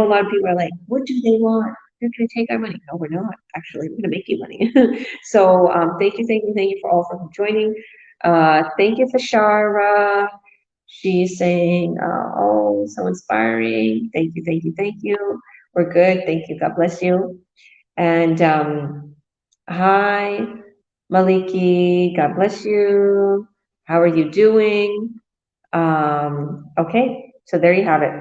a lot of people are like, what do they want? They're going to take our money. No, we're not. Actually, we're going to make you money. So thank you for all for joining. Thank you for Shara. She's saying, oh, so inspiring. Thank you. We're good. Thank you. God bless you. And hi, Maliki. God bless you. How are you doing? Okay, so there you have it.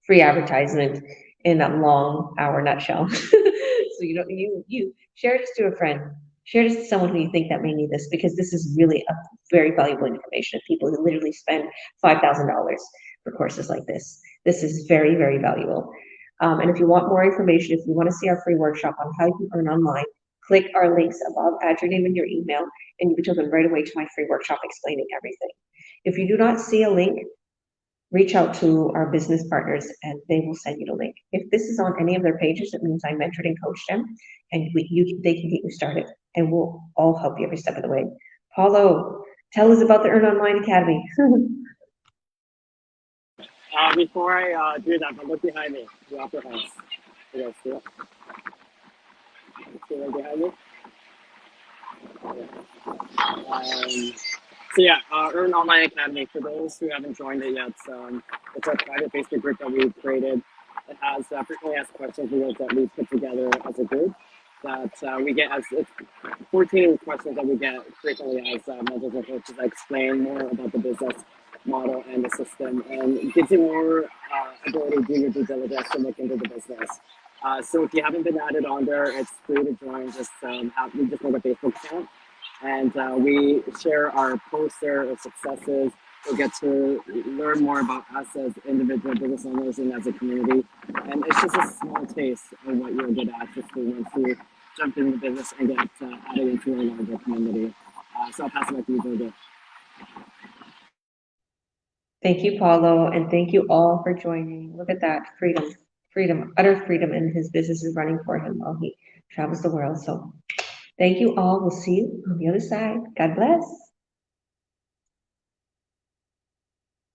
Free advertisement in a long hour nutshell. So you share this to a friend, share this to someone who you think that may need this, because this is really a very valuable information. People who literally spend $5,000 for courses like this. This is very, very valuable. And if you want more information, if you want to see our free workshop on how you can earn online, click our links above, add your name and your email, and you'll be taken right away to my free workshop explaining everything. If you do not see a link, reach out to our business partners and they will send you the link. If this is on any of their pages, it means I mentored and coached them, and they can get you started, and we'll all help you every step of the way. Paulo, tell us about the Earn Online Academy. Before I do that, but look behind me. Drop your hands. You guys see it? See right behind me? Earn Online Academy, for those who haven't joined it yet, it's a private Facebook group that we've created. It has frequently asked questions that we put together as a group that we get as it's 14 questions that we get frequently as mentors and coaches that explain more about the business model and the system, and it gives you more ability to do your due diligence to look into the business. So if you haven't been added on there, it's free to join. We just make a Facebook account, and we share our posts there, our successes. You'll get to learn more about us as individual business owners and as a community. And it's just a small taste of what you'll get access to once you jump into the business and get added into a larger community. So I'll pass it back to you, Jojo. Thank you, Paulo, and thank you all for joining. Look at that freedom, utter freedom, and his business is running for him while he travels the world. So thank you all. We'll see you on the other side. God bless.